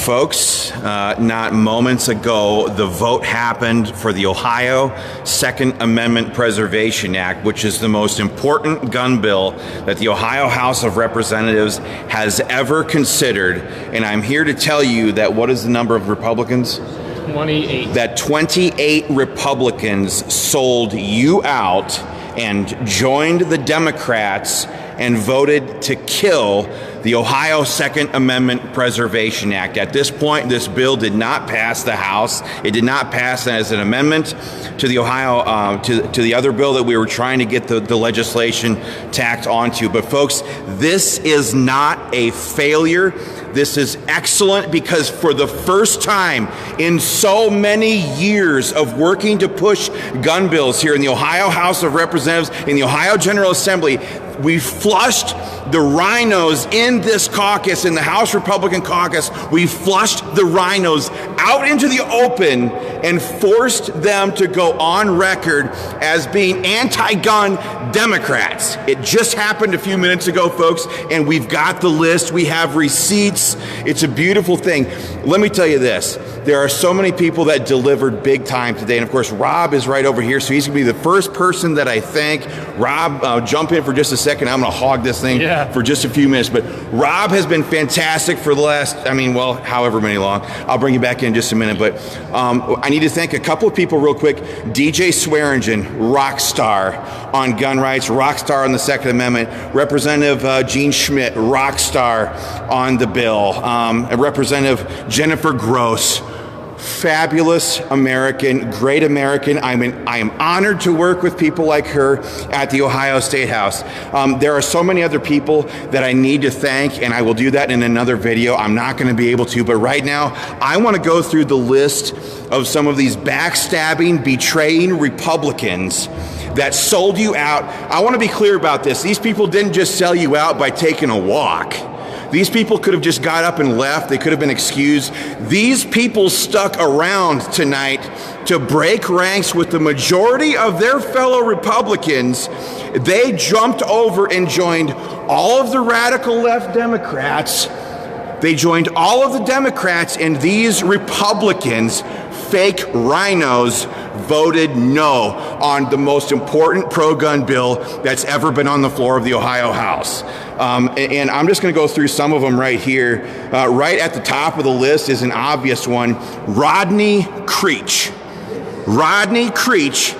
Folks, not moments ago, the vote happened for the Ohio Second Amendment Preservation Act, which is the most important gun bill that the Ohio House of Representatives has ever considered. And I'm here to tell you that what is the number of Republicans? 28. That 28 Republicans sold you out and joined the Democrats and voted to kill the Ohio Second Amendment Preservation Act. At this point, this bill did not pass the House. It did not pass as an amendment to the Ohio, to the other bill that we were trying to get the legislation tacked onto. But folks, this is not a failure. This is excellent because for the first time in so many years of working to push gun bills here in the Ohio House of Representatives, in the Ohio General Assembly, we flushed the rhinos in this caucus, in the House Republican caucus. We flushed the rhinos out into the open and forced them to go on record as being anti-gun Democrats. It just happened a few minutes ago, folks, and we've got the list. We have receipts. It's a beautiful thing. Let me tell you this. There are so many people that delivered big time today. And of course, Rob is right over here, so he's going to be the first person that I thank. Rob, jump in for just a second. I'm going to hog this thing for just a few minutes. But Rob has been fantastic for the last, however many long. I'll bring you back in just a minute. But I need to thank a couple of people real quick. DJ Swearingen, rock star on gun rights, rock star on the Second Amendment. Representative Gene Schmidt, rock star on the bill. Representative Jennifer Gross, fabulous American, great American. I am honored to work with people like her at the Ohio State House. There are so many other people that I need to thank, and I will do that in another video. I'm not going to be able to, but right now, I want to go through the list of some of these backstabbing, betraying Republicans that sold you out. I want to be clear about this. These people didn't just sell you out by taking a walk. These people could have just got up and left. They could have been excused. These people stuck around tonight to break ranks with the majority of their fellow Republicans. They jumped over and joined all of the radical left Democrats. They joined all of the Democrats, and these Republicans, fake rhinos, voted no on the most important pro-gun bill that's ever been on the floor of the Ohio House. And I'm just going to go through some of them right here. Right at the top of the list is an obvious one, Rodney Creech. Rodney Creech.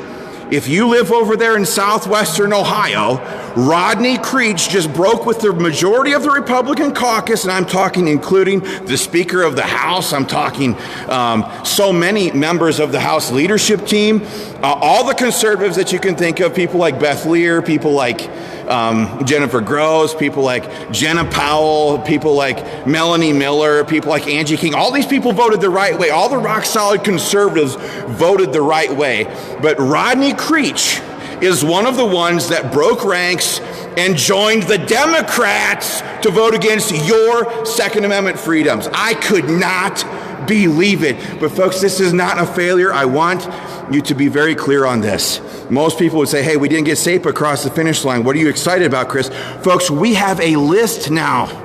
If you live over there in southwestern Ohio, Rodney Creech just broke with the majority of the Republican caucus, and I'm talking including the Speaker of the House. I'm talking so many members of the House leadership team, all the conservatives that you can think of, people like Beth Lear, people like Jennifer Gross, people like Jenna Powell, people like Melanie Miller, people like Angie King. All these people voted the right way. All the rock-solid conservatives voted the right way. But Rodney Creech is one of the ones that broke ranks and joined the Democrats to vote against your Second Amendment freedoms. I could not believe it. But folks, this is not a failure. I want you to be very clear on this. Most people would say, hey, we didn't get SAPA across the finish line. What are you excited about, Chris? Folks, we have a list now.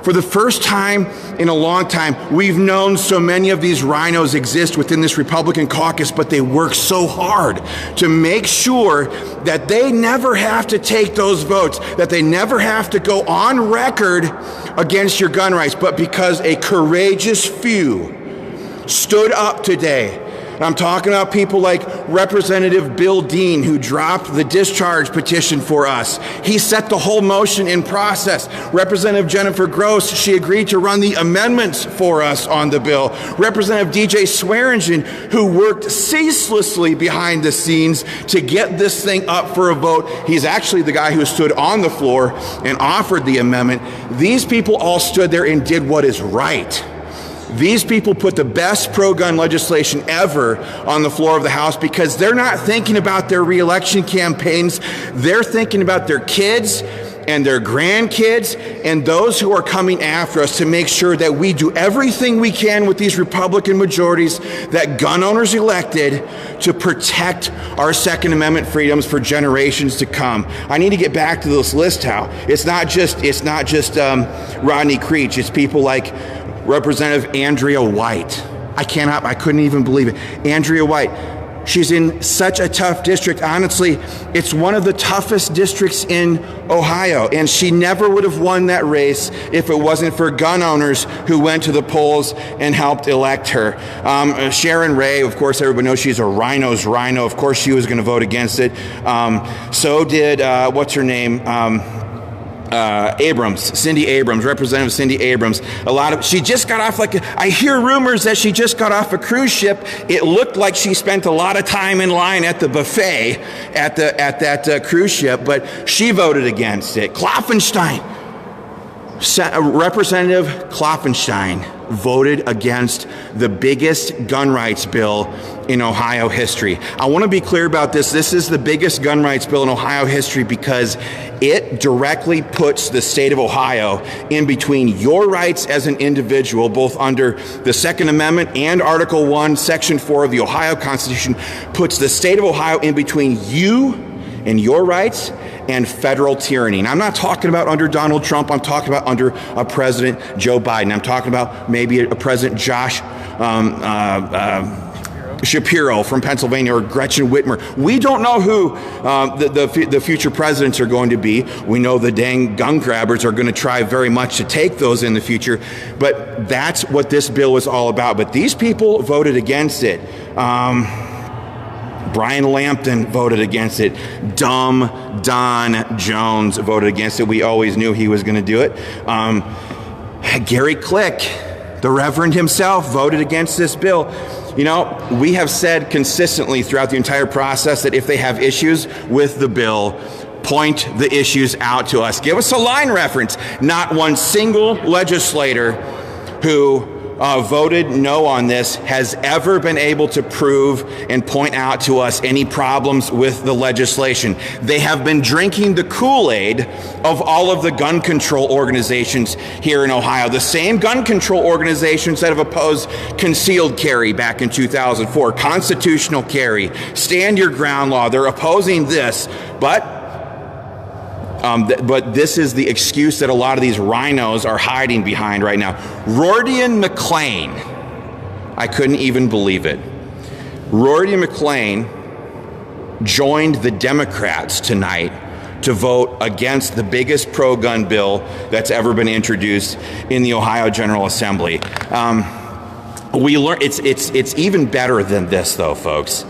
For the first time in a long time, we've known so many of these rhinos exist within this Republican caucus, but they work so hard to make sure that they never have to take those votes, that they never have to go on record against your gun rights. But because a courageous few stood up today, I'm talking about people like Representative Bill Dean, who dropped the discharge petition for us. He set the whole motion in process. Representative Jennifer Gross, she agreed to run the amendments for us on the bill. Representative DJ Swearingen, who worked ceaselessly behind the scenes to get this thing up for a vote. He's actually the guy who stood on the floor and offered the amendment. These people all stood there and did what is right. These people put the best pro-gun legislation ever on the floor of the House because they're not thinking about their re-election campaigns. They're thinking about their kids and their grandkids and those who are coming after us to make sure that we do everything we can with these Republican majorities that gun owners elected to protect our Second Amendment freedoms for generations to come. I need to get back to this list now. It's not just Rodney Creech. It's people like Representative Andrea White. I couldn't even believe it. Andrea White. She's in such a tough district. Honestly, it's one of the toughest districts in Ohio, and she never would have won that race if it wasn't for gun owners who went to the polls and helped elect her. Sharon Ray, of course, everybody knows she's a rhino's rhino. Of course, she was going to vote against it. So did, what's her name? Cindy Abrams, Representative Cindy Abrams. She just got off I hear rumors that she just got off a cruise ship. It looked like she spent a lot of time in line at the buffet at that cruise ship, but she voted against it. Representative Klopfenstein voted against the biggest gun rights bill in Ohio history. I want to be clear about this. This is the biggest gun rights bill in Ohio history because it directly puts the state of Ohio in between your rights as an individual, both under the Second Amendment and Article 1, Section 4 of the Ohio Constitution, puts the state of Ohio in between you and your rights and federal tyranny. And I'm not talking about under Donald Trump. I'm talking about under a President Joe Biden. I'm talking about maybe a President Josh Shapiro from Pennsylvania or Gretchen Whitmer. We don't know who the future presidents are going to be. We know the dang gun grabbers are going to try very much to take those in the future. But that's what this bill is all about. But these people voted against it. Brian Lampton voted against it. Dumb Don Jones voted against it. We always knew he was going to do it. Gary Click, the Reverend himself, voted against this bill. You know, we have said consistently throughout the entire process that if they have issues with the bill, point the issues out to us. Give us a line reference. Not one single legislator who voted no on this has ever been able to prove and point out to us any problems with the legislation. They have been drinking the Kool-Aid of all of the gun control organizations here in Ohio. The same gun control organizations that have opposed concealed carry back in 2004, constitutional carry, stand your ground law. They're opposing this, but this is the excuse that a lot of these rhinos are hiding behind right now. Rordian McClain, I couldn't even believe it. Rordian McClain joined the Democrats tonight to vote against the biggest pro-gun bill that's ever been introduced in the Ohio General Assembly. We learn it's even better than this, though, folks.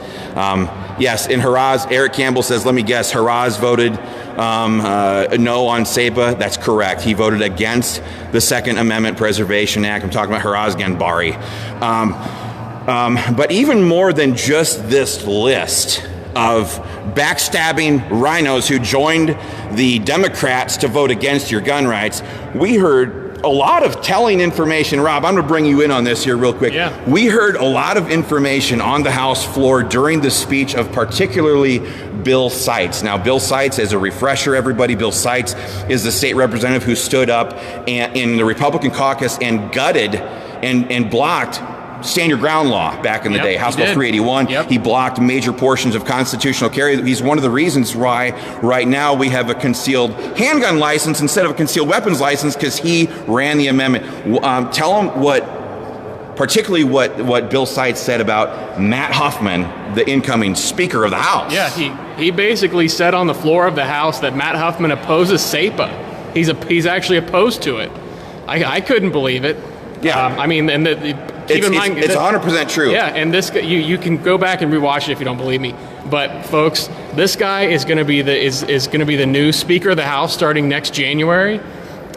Yes, in Haraz, Eric Campbell says, let me guess, Haraz voted no on SAPA. That's correct. He voted against the Second Amendment Preservation Act. I'm talking about Haraz Ganbari. But even more than just this list of backstabbing rhinos who joined the Democrats to vote against your gun rights, we heard a lot of telling information. Rob, I'm going to bring you in on this here real quick. Yeah. We heard a lot of information on the House floor during the speech of particularly Bill Seitz. Now, Bill Seitz, as a refresher, everybody, Bill Seitz is the state representative who stood up in the Republican caucus and gutted and blocked stand your ground law back in the day, House Bill 381. He blocked major portions of constitutional carry. He's one of the reasons why right now we have a concealed handgun license instead of a concealed weapons license, because he ran the amendment. Tell him particularly what Bill Seitz said about Matt Huffman, the incoming Speaker of the House. Yeah, he basically said on the floor of the House that Matt Huffman opposes SAPA. He's actually opposed to it. I couldn't believe it. Yeah, I mean, and keep in mind, it's 100% true. Yeah, and this you can go back and rewatch it if you don't believe me. But folks, this guy is going to be the new Speaker of the House starting next January,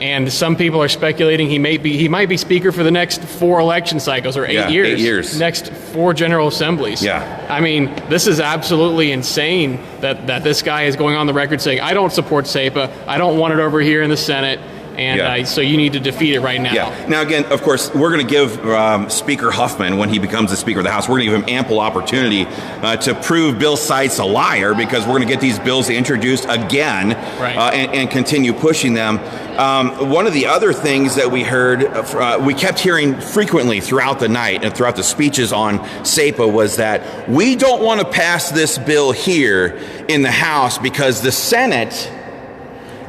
and some people are speculating he might be Speaker for the next 4 election cycles or 8 years. 8 years. Next 4 General Assemblies. Yeah. I mean, this is absolutely insane that this guy is going on the record saying, I don't support SAPA. I don't want it over here in the Senate. And so you need to defeat it right now. Yeah. Now, again, of course, we're going to give Speaker Huffman, when he becomes the Speaker of the House, we're going to give him ample opportunity to prove Bill Seitz a liar, because we're going to get these bills introduced again and continue pushing them. One of the other things that we heard, we kept hearing frequently throughout the night and throughout the speeches on SAPA, was that we don't want to pass this bill here in the House because the Senate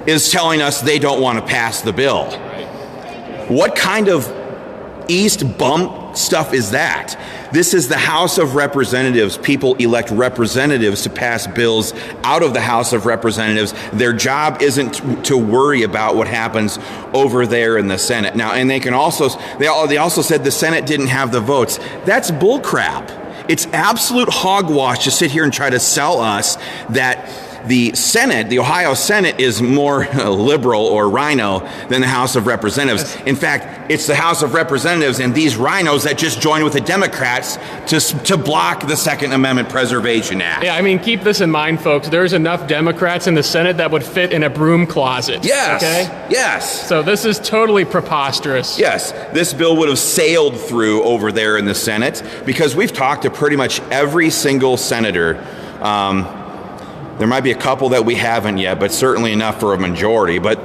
is telling us they don't want to pass the bill. What kind of East bum stuff is that? This is the House of Representatives. People elect representatives to pass bills out of the House of Representatives. Their job isn't to worry about what happens over there in the Senate. Now, and they also said the Senate didn't have the votes. That's bullcrap. It's absolute hogwash to sit here and try to sell us that the Senate, the Ohio Senate, is more liberal or rhino than the House of Representatives. In fact, it's the House of Representatives and these rhinos that just joined with the Democrats to block the Second Amendment Preservation Act. Yeah, I mean, keep this in mind, folks. There's enough Democrats in the Senate that would fit in a broom closet. Yes. Okay? Yes. So this is totally preposterous. Yes. This bill would have sailed through over there in the Senate because we've talked to pretty much every single senator. There might be a couple that we haven't yet, but certainly enough for a majority. But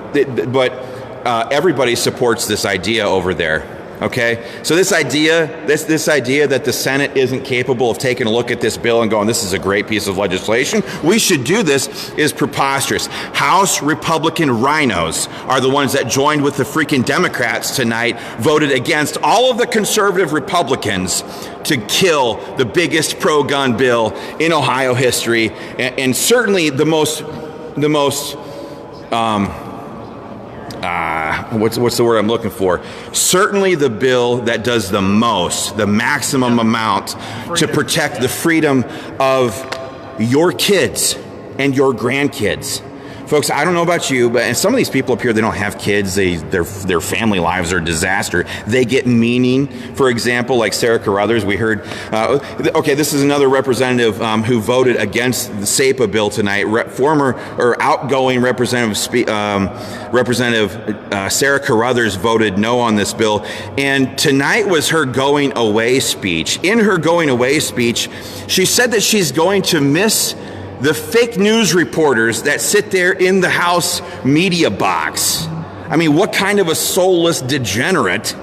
everybody supports this idea over there. Okay, so this idea that the Senate isn't capable of taking a look at this bill and going, this is a great piece of legislation, we should do this, is preposterous. House Republican rhinos are the ones that joined with the freaking Democrats tonight, voted against all of the conservative Republicans to kill the biggest pro-gun bill in Ohio history, and certainly the most what's the word I'm looking for? Certainly the bill that does the most, the maximum amount to protect the freedom of your kids and your grandkids. Folks, I don't know about you, but some of these people up here, they don't have kids. Their family lives are a disaster. They get meaning. For example, like Sarah Carruthers, we heard. Okay, this is another representative who voted against the SAPA bill tonight. Outgoing Representative Sarah Carruthers voted no on this bill. And tonight was her going away speech. In her going away speech, she said that she's going to miss the fake news reporters that sit there in the House media box. I mean, what kind of a soulless degenerate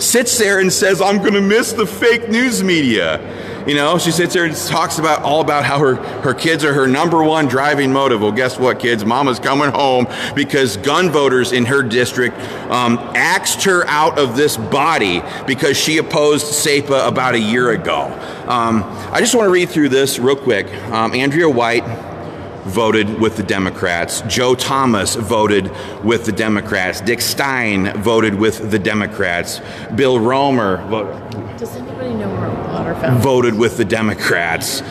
sits there and says, I'm going to miss the fake news media? You know, she sits there and talks all about how her kids are her number one driving motive. Well, guess what, kids? Mama's coming home because gun voters in her district axed her out of this body because she opposed SAPA about a year ago. I just want to read through this real quick. Andrea White voted with the Democrats. Joe Thomas voted with the Democrats. Dick Stein voted with the Democrats. Bill Romer Does anybody know where water fountain voted with the Democrats.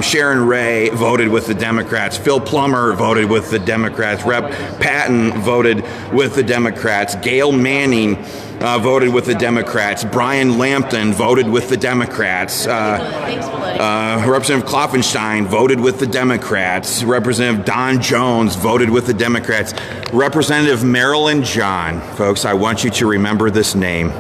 Sharon Ray voted with the Democrats. Phil Plummer voted with the Democrats. Rep. Patton voted with the Democrats. Gail Manning voted with the Democrats. Brian Lampton voted with the Democrats. Representative Klopfenstein voted with the Democrats. Representative Don Jones voted with the Democrats. Representative Marilyn John. Folks, I want you to remember this name.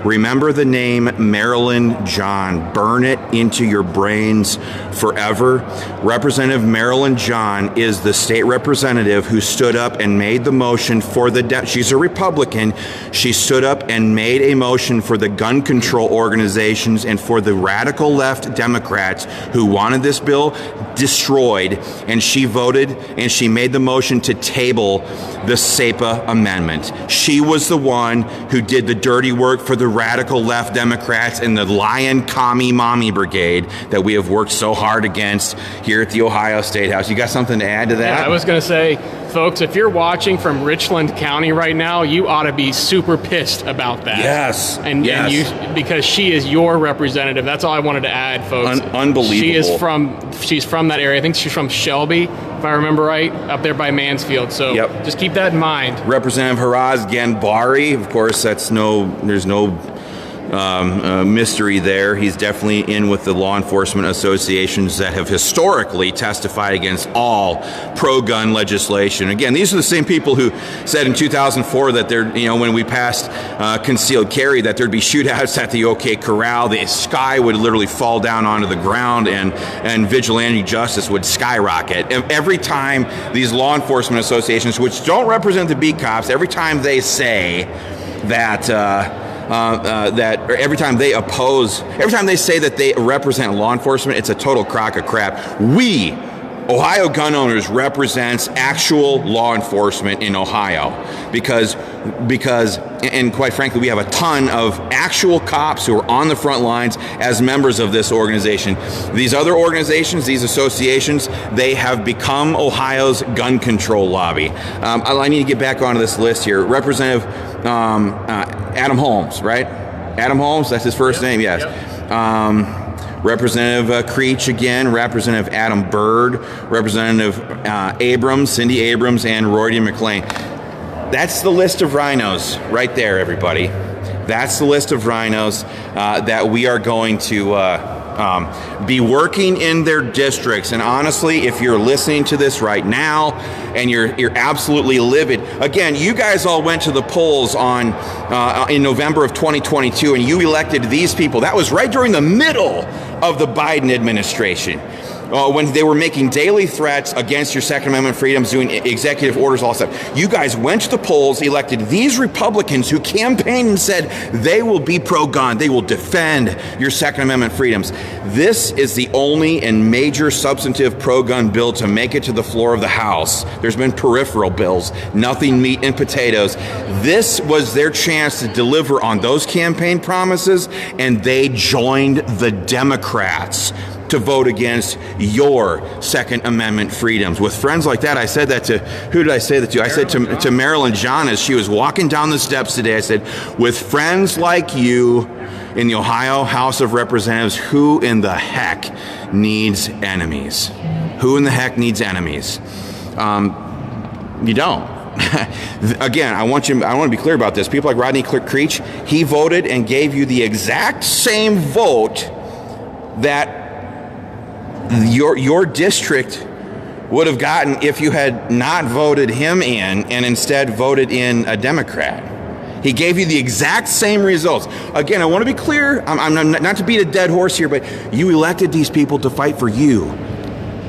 Remember the name Marilyn John. Burn it into your brains forever. Representative Marilyn John is the state representative who stood up and made the motion for she's a Republican. She stood up and made a motion for the gun control organizations and for the radical left Democrats who wanted this bill destroyed. And she voted and she made the motion to table the SAPA amendment. She was the one who did the dirty work for the radical left Democrats and the Lion Commie Mommy Brigade that we have worked so hard against here at the Ohio State House. You got something to add to that? Yeah, I was going to say, folks, if you're watching from Richland County right now, you ought to be super pissed about that. Yes. And because she is your representative. That's all I wanted to add, folks. Unbelievable. She's from that area. I think she's from Shelby, if I remember right, up there by Mansfield. So just keep that in mind. Representative Haraz Ganbari, of course, there's no mystery there. He's definitely in with the law enforcement associations that have historically testified against all pro-gun legislation. Again, these are the same people who said in 2004 that when we passed concealed carry, that there'd be shootouts at the OK Corral, the sky would literally fall down onto the ground, and vigilante justice would skyrocket. Every time these law enforcement associations, which don't represent the beat cops, every time they say that every time they say that they represent law enforcement, it's a total crock of crap. We, Ohio Gun Owners represents actual law enforcement in Ohio because, and quite frankly, we have a ton of actual cops who are on the front lines as members of this organization. These other organizations, these associations, they have become Ohio's gun control lobby. I need to get back onto this list here. Representative Adam Holmes, right? Adam Holmes, that's his first name, yes. Yep. Representative Creech again, Representative Adam Byrd, Representative Abrams, Cindy Abrams, and Roy D. McLean. That's the list of rhinos right there, everybody. That's the list of rhinos that we are going to be working in their districts. And honestly, if you're listening to this right now and you're absolutely livid, again, you guys all went to the polls in November of 2022 and you elected these people. That was right during the middle of the Biden administration. When they were making daily threats against your Second Amendment freedoms, doing executive orders, all that stuff. You guys went to the polls, elected these Republicans who campaigned and said they will be pro-gun, they will defend your Second Amendment freedoms. This is the only and major substantive pro-gun bill to make it to the floor of the House. There's been peripheral bills, nothing meat and potatoes. This was their chance to deliver on those campaign promises, and they joined the Democrats to vote against your Second Amendment freedoms. With friends like that, I said that to, who did I say that to? I said to Marilyn John as she was walking down the steps today, I said, with friends like you in the Ohio House of Representatives, who in the heck needs enemies? Who in the heck needs enemies? You don't. Again, I want to be clear about this. People like Rodney Creech, he voted and gave you the exact same vote that your district would have gotten if you had not voted him in and instead voted in a Democrat. He gave you the exact same results. Again, I want to be clear, I'm not to beat a dead horse here, but you elected these people to fight for you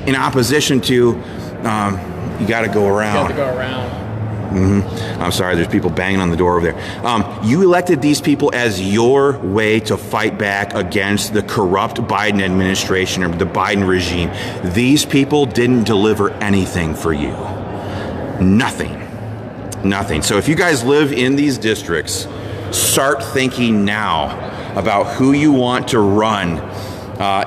in opposition to, you got to go around. You got to go around. Mm-hmm. I'm sorry, there's people banging on the door over there. You elected these people as your way to fight back against the corrupt Biden administration or the Biden regime. These people didn't deliver anything for you. Nothing. Nothing. So if you guys live in these districts, start thinking now about who you want to run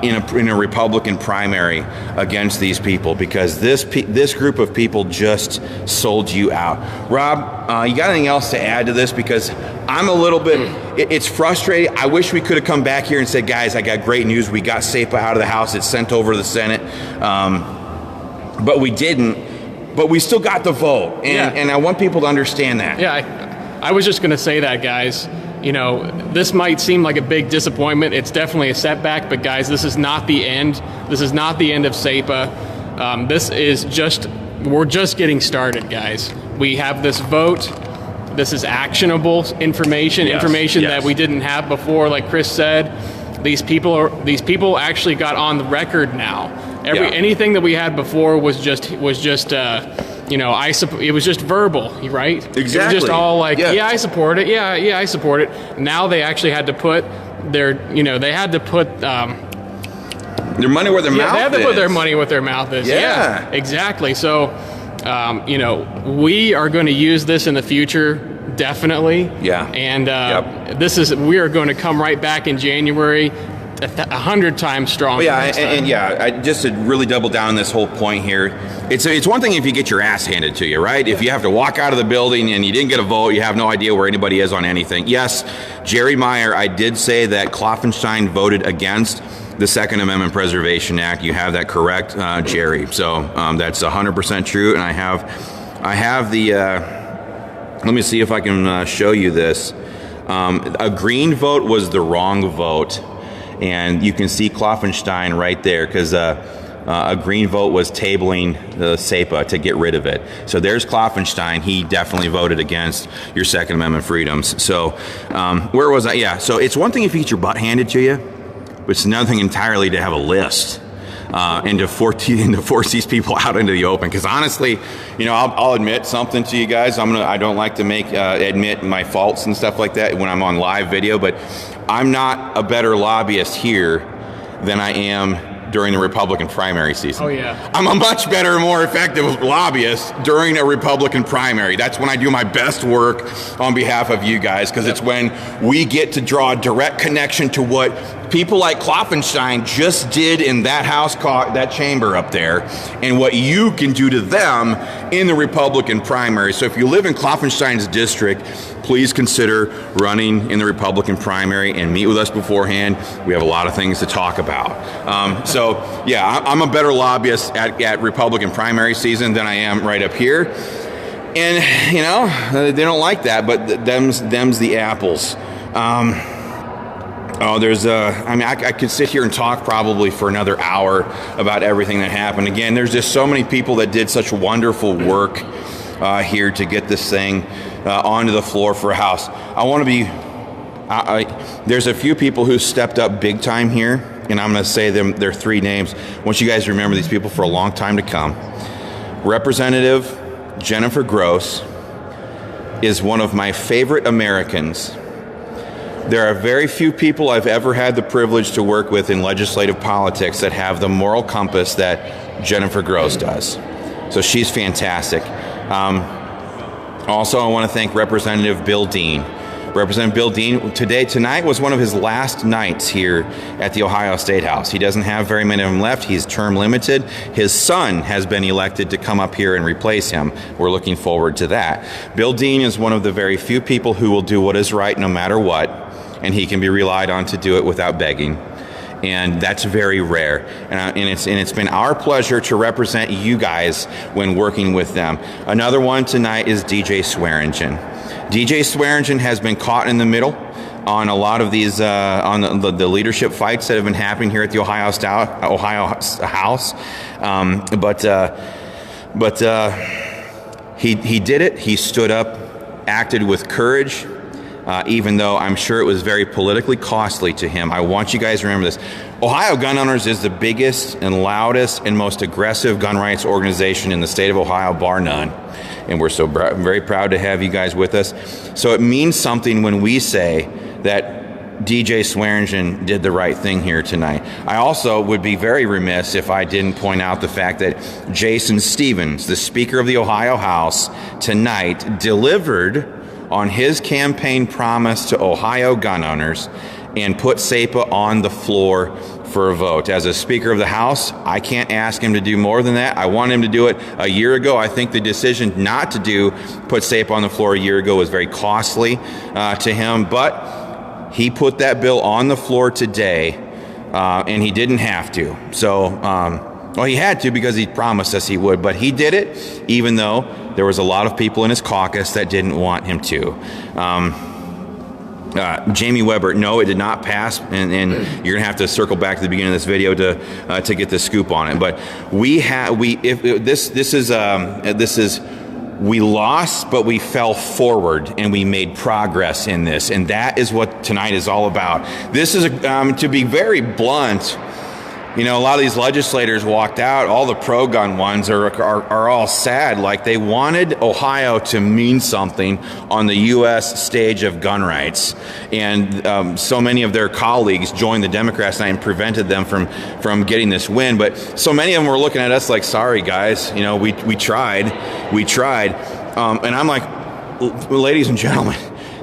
in a Republican primary against these people, because this group of people just sold you out. Rob, you got anything else to add to this? Because I'm a little bit, it's frustrating. I wish we could have come back here and said, guys, I got great news. We got SAPA out of the House. It's sent over to the Senate. But we didn't. But we still got the vote. And I want people to understand that. Yeah, I was just going to say that, guys. You know, this might seem like a big disappointment. It's definitely a setback, but guys, this is not the end. This is not the end of SAPA. This is just, we're just getting started, guys. We have this vote. This is actionable information, information that we didn't have before. Like Chris said, these people actually got on the record now. Anything that we had before was just you know, it was just verbal, right? Exactly. It was just all like, yeah, I support it. Yeah, I support it. Now they actually had to put their money where their mouth is. They have to put their money where their mouth is. Yeah, exactly. So, you know, we are going to use this in the future, definitely. Yeah. And we are going to come right back in January 100 times stronger. I just to really double down on this whole point here, it's one thing if you get your ass handed to you, right? If you have to walk out of the building and you didn't get a vote, you have no idea where anybody is on anything. Yes, Jerry Meyer, I did say that Kloffenstein voted against the Second Amendment Preservation Act. You have that correct, Jerry. So that's 100% true, and I have the. Let me see if I can show you this. A green vote was the wrong vote. And you can see Kloffenstein right there because a green vote was tabling the SAPA to get rid of it. So there's Kloffenstein. He definitely voted against your Second Amendment freedoms. So where was I? Yeah, so it's one thing if you get your butt handed to you, but it's another thing entirely to have a list and to force these people out into the open. Because honestly, you know, I'll admit something to you guys. I don't like to admit my faults and stuff like that when I'm on live video, but I'm not a better lobbyist here than I am during the Republican primary season. Oh, yeah. I'm a much better, more effective lobbyist during a Republican primary. That's when I do my best work on behalf of you guys, because it's when we get to draw a direct connection to what people like Klopfenstein just did in that that chamber up there, and what you can do to them in the Republican primary. So if you live in Klopfenstein's district, please consider running in the Republican primary and meet with us beforehand. We have a lot of things to talk about. So yeah, I'm a better lobbyist at Republican primary season than I am right up here. And you know, they don't like that, but them's the apples. I could sit here and talk probably for another hour about everything that happened. Again, there's just so many people that did such wonderful work here to get this thing onto the floor for a House. I want to be, there's a few people who stepped up big time here, and I'm going to say their three names. I want you guys to remember these people for a long time to come. Representative Jennifer Gross is one of my favorite Americans. There are very few people I've ever had the privilege to work with in legislative politics that have the moral compass that Jennifer Gross does. So she's fantastic. Also, I want to thank Representative Bill Dean. Representative Bill Dean, tonight was one of his last nights here at the Ohio State House. He doesn't have very many of them left. He's term limited. His son has been elected to come up here and replace him. We're looking forward to that. Bill Dean is one of the very few people who will do what is right no matter what, and he can be relied on to do it without begging. And that's very rare. And it's been our pleasure to represent you guys when working with them. Another one tonight is DJ Swearingen. DJ Swearingen has been caught in the middle on a lot of these, on the leadership fights that have been happening here at the Ohio House. But he did it. He stood up, acted with courage, even though I'm sure it was very politically costly to him. I want you guys to remember this. Ohio Gun Owners is the biggest and loudest and most aggressive gun rights organization in the state of Ohio, bar none. And we're so very proud to have you guys with us. So it means something when we say that DJ Swearingen did the right thing here tonight. I also would be very remiss if I didn't point out the fact that Jason Stevens, the Speaker of the Ohio House, tonight delivered on his campaign promise to Ohio gun owners and put SAPA on the floor for a vote. As a Speaker of the House, I can't ask him to do more than that. I want him to do it a year ago. I think the decision not to put SAPA on the floor a year ago was very costly to him, but he put that bill on the floor today, and he didn't have to. So, well, he had to because he promised us he would, but he did it, even though there was a lot of people in his caucus that didn't want him to. Jamie Weber, no, it did not pass, and you're gonna have to circle back to the beginning of this video to get the scoop on it. But we lost, but we fell forward and we made progress in this, and that is what tonight is all about. This is to be very blunt. You know, a lot of these legislators walked out. All the pro-gun ones are all sad. Like, they wanted Ohio to mean something on the U.S. stage of gun rights. And so many of their colleagues joined the Democrats tonight and prevented them from getting this win. But so many of them were looking at us like, sorry, guys, you know, we tried. And I'm like, ladies and gentlemen,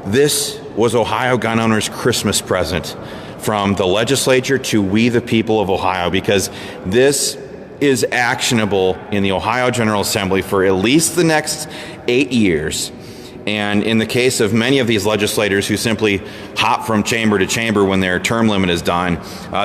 this was Ohio gun owners' Christmas present from the legislature to we the people of Ohio, because this is actionable in the Ohio General Assembly for at least the next 8 years. And in the case of many of these legislators who simply hop from chamber to chamber when their term limit is done,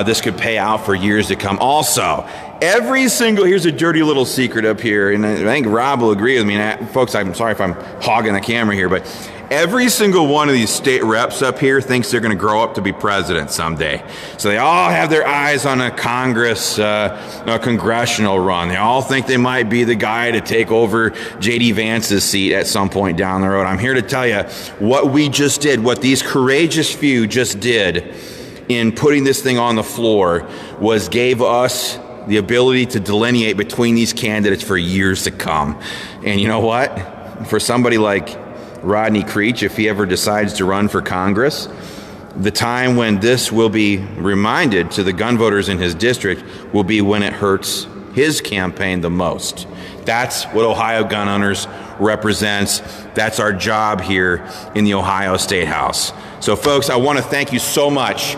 this could pay out for years to come. Also, here's a dirty little secret up here, and I think Rob will agree with me. And folks, I'm sorry if I'm hogging the camera here, but every single one of these state reps up here thinks they're going to grow up to be president someday. So they all have their eyes on a congressional run. They all think they might be the guy to take over J.D. Vance's seat at some point down the road. I'm here to tell you what we just did, what these courageous few just did in putting this thing on the floor gave us the ability to delineate between these candidates for years to come. And you know what? For somebody like Rodney Creech, if he ever decides to run for Congress, the time when this will be reminded to the gun voters in his district will be when it hurts his campaign the most. That's what Ohio Gun Owners represents. That's our job here in the Ohio State House. So folks, I want to thank you so much.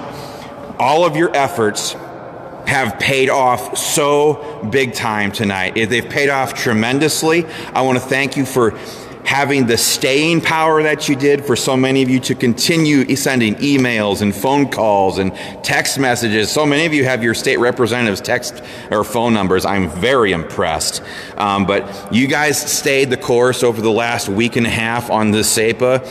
All of your efforts have paid off so big time tonight. They've paid off tremendously. I want to thank you for having the staying power that you did, for so many of you to continue sending emails and phone calls and text messages. So many of you have your state representatives' text or phone numbers. I'm very impressed. But you guys stayed the course over the last week and a half on the SAPA.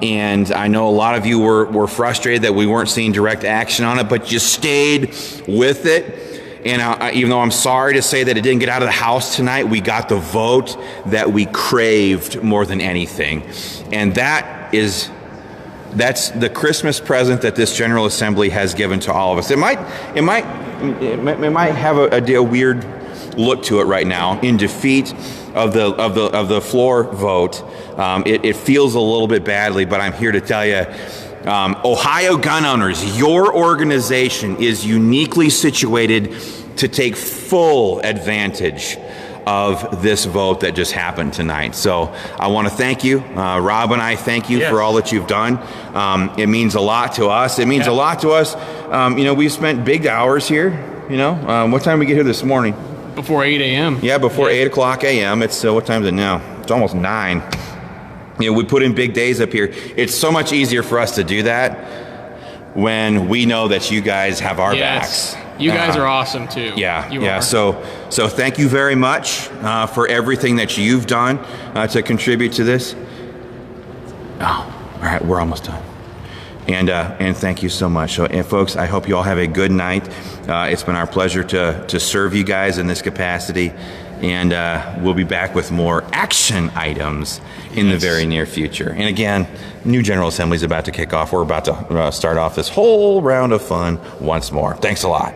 And I know a lot of you were frustrated that we weren't seeing direct action on it, but you stayed with it. And even though I'm sorry to say that it didn't get out of the House tonight, we got the vote that we craved more than anything. And that's the Christmas present that this General Assembly has given to all of us. It might have a weird look to it right now in defeat of the floor vote. It feels a little bit badly, but I'm here to tell you, Ohio Gun Owners, your organization is uniquely situated to take full advantage of this vote that just happened tonight. So I want to thank you. Rob and I thank you for all that you've done. It means a lot to us. It means a lot to us. We've spent big hours here. What time did we get here this morning? Before 8 a.m. Yeah, before 8 o'clock a.m. It's what time is it now? It's almost 9. We put in big days up here. It's so much easier for us to do that when we know that you guys have our backs. You guys are awesome too. Yeah. So thank you very much for everything that you've done to contribute to this. Oh, all right, we're almost done. And thank you so much. So, and folks, I hope you all have a good night. It's been our pleasure to serve you guys in this capacity. And we'll be back with more action items in the very near future. And again, new General Assembly is about to kick off. We're about to start off this whole round of fun once more. Thanks a lot.